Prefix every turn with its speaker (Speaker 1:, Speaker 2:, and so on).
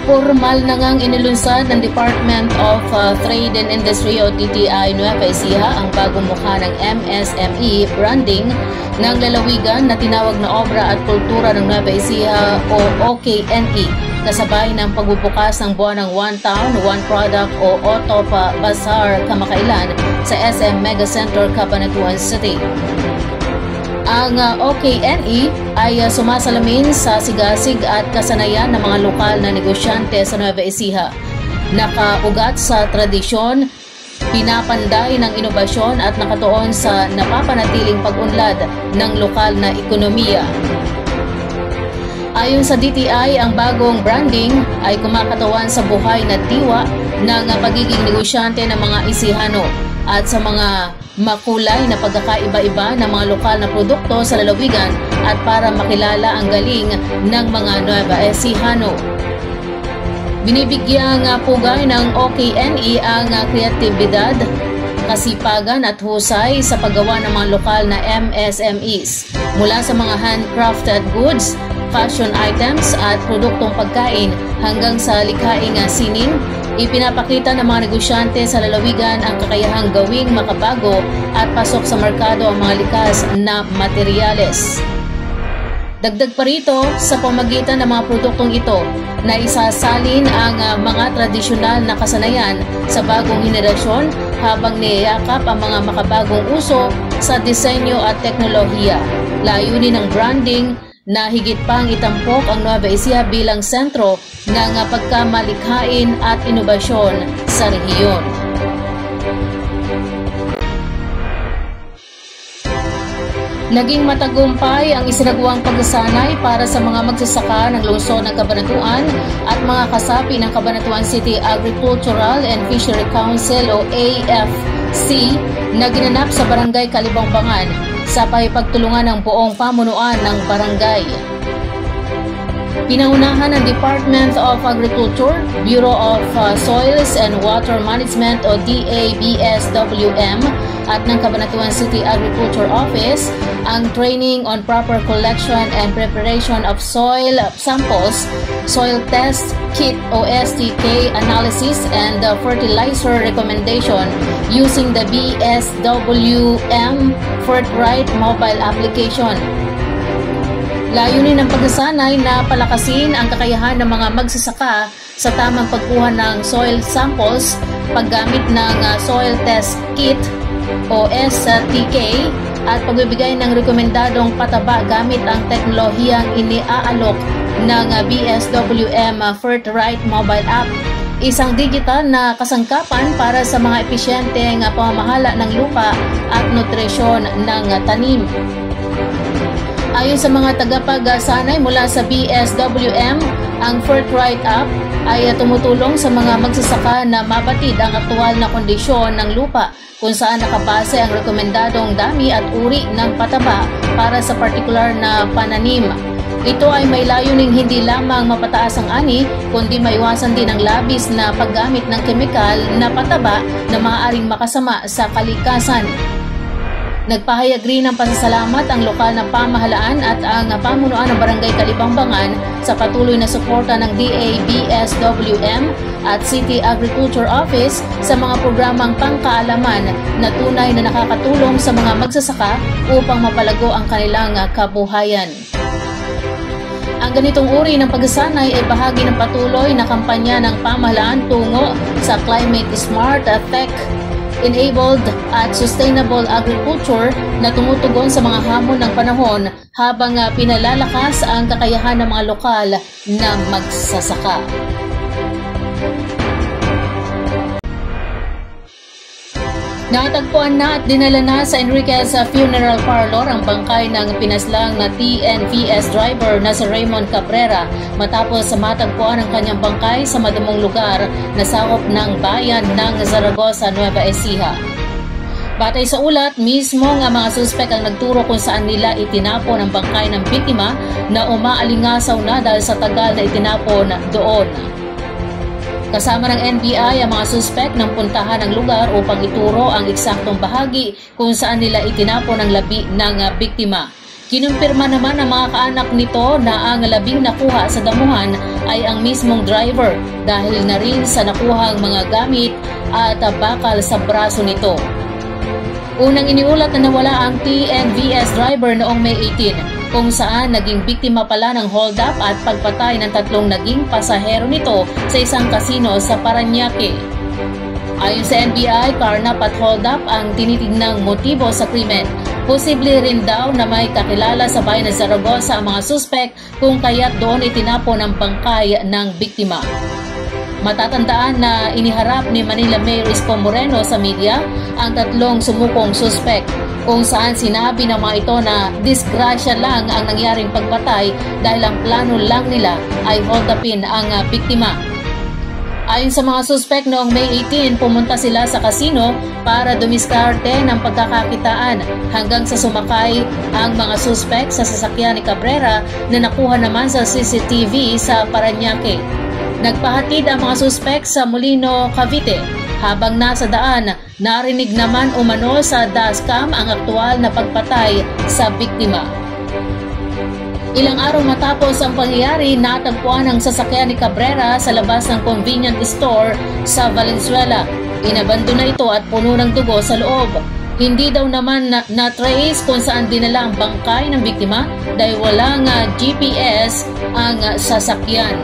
Speaker 1: Formal na ngang inilunsad ng Department of Trade and Industry o DTI Nueva Ecija ang bagong mukha ng MSME branding ng lalawigan na tinawag na Obra at Kultura ng Nueva Ecija o OKNE, kasabay ng pagbubukas ng buwan ng One Town, One Product o OTOP Bazaar kamakailan sa SM Mega Center, Cabanatuan City. Ang OKNE ay sumasalamin sa sigasig at kasanayan ng mga lokal na negosyante sa Nueva Ecija. Nakaugat sa tradisyon, pinapanday ng inobasyon at nakatuon sa napapanatiling pag-unlad ng lokal na ekonomiya. Ayon sa DTI, ang bagong branding ay kumakatawan sa buhay na diwa ng pagiging negosyante ng mga Isijano at sa mga makulay na pagkakaiba-iba ng mga lokal na produkto sa lalawigan at para makilala ang galing ng mga Nueva Ecijano. Binibigyang pugay ng OKNE ang kreatibidad, kasipagan at husay sa paggawa ng mga lokal na MSMEs mula sa mga handcrafted goods, fashion items at produktong pagkain hanggang sa likhaing sining. Ipinapakita ng mga negosyante sa lalawigan ang kakayahang gawing makabago at pasok sa merkado ang mga likas na materyales. Dagdag pa rito, sa pamagitan ng mga produktong ito, na isasalin ang mga tradisyonal na kasanayan sa bagong henerasyon habang niyayakap ang mga makabagong uso sa disenyo at teknolohiya. Layunin ng branding na higit pang itampok ang Nueva Ecija bilang sentro ng pagkamalikhain at inobasyon sa rehiyon. Naging matagumpay ang isinagawang pagsasanay para sa mga magsasaka ng lungsod ng Cabanatuan at mga kasapi ng Cabanatuan City Agricultural and Fishery Council o AFC na ginanap sa Barangay Kalibangbangan sa pagtulungan ng buong pamunuan ng barangay. Pinangunahan ng Department of Agriculture, Bureau of Soils and Water Management o DABSWM at ng Cabanatuan City Agriculture Office ang training on proper collection and preparation of soil samples, soil test kit o STK analysis and fertilizer recommendation using the BSWM Forthright mobile application. Layunin ng pagsasanay na palakasin ang kakayahan ng mga magsasaka sa tamang pagkuha ng soil samples, paggamit ng soil test kit o STK at pagbibigay ng rekomendadong pataba gamit ang teknolohiyang iniaalok ng BSWM Forthright mobile app, isang digital na kasangkapan para sa mga episyenteng pamamahala ng lupa at nutrisyon ng tanim. Ayon sa mga tagapagsanay mula sa BSWM, ang Forthright app ay tumutulong sa mga magsasaka na mabatid ang aktual na kondisyon ng lupa kung saan nakabase ang rekomendadong dami at uri ng pataba para sa partikular na pananim. Ito ay may layuning hindi lamang mapataas ang ani, kundi maiwasan din ang labis na paggamit ng kemikal na pataba na maaaring makasama sa kalikasan. Nagpahayag rin ng pasasalamat ang lokal na pamahalaan at ang pamunuan ng Barangay Kalibangbangan sa patuloy na suporta ng DABSWM at City Agriculture Office sa mga programang pangkaalaman na tunay na nakakatulong sa mga magsasaka upang mapalago ang kanilang kabuhayan. Ang ganitong uri ng pagsasanay ay bahagi ng patuloy na kampanya ng pamahalaan tungo sa Climate Smart Tech Enabled at Sustainable Agriculture na tumutugon sa mga hamon ng panahon habang pinalalakas ang kakayahan ng mga lokal na magsasaka. Natagpuan na at dinala na sa Enriquez Funeral Parlor ang bangkay ng pinaslang na TNVS driver na si Raymond Cabrera matapos matagpuan ang kanyang bangkay sa madamong lugar na sakop ng bayan ng Zaragoza, Nueva Ecija. Batay sa ulat, mismo ang mga suspek ang nagturo kung saan nila itinapon ang bangkay ng biktima na umaalingasaw na dahil sa tagal na itinapon doon. Kasama ng NBI ang mga suspek ng puntahan ng lugar upang ituro ang eksaktong bahagi kung saan nila itinapon ang labi ng biktima. Kinumpirma naman ng mga kaanak nito na ang labing nakuha sa damuhan ay ang mismong driver dahil na rin sa nakuhang mga gamit at bakal sa braso nito. Unang iniulat na nawala ang TNVS driver noong May 18 kung saan naging biktima pala ng hold-up at pagpatay ng 3 naging pasahero nito sa isang kasino sa Parañaque. Ayon sa NBI, carnap at hold-up ang tinitignang motibo sa krimen. Posible rin daw na may kakilala sa bayan ng Zaragoza ang mga suspek kung kaya't doon itinapon ang bangkay ng biktima. Matatandaan na iniharap ni Manila Mayor Isko Moreno sa media ang 3 sumukong suspek kung saan sinabi ng mga ito na disgrasya lang ang nangyaring pagpatay dahil ang plano lang nila ay hold-upin ang biktima. Ayon sa mga suspek noong May 18, pumunta sila sa kasino para dumiskarte ng pagkakakitaan hanggang sa sumakay ang mga suspek sa sasakyan ni Cabrera na nakuha naman sa CCTV sa Parañaque. Nagpahatid ang mga suspek sa Molino, Cavite. Habang nasa daan, narinig naman umano sa dashcam ang aktual na pagpatay sa biktima. Ilang araw matapos ang pangyayari, natagpuan ang sasakyan ni Cabrera sa labas ng convenience store sa Valenzuela. Inabandona ito at puno ng dugo sa loob. Hindi daw naman na-trace kung saan dinala ang bangkay ng biktima dahil walang GPS ang sasakyan.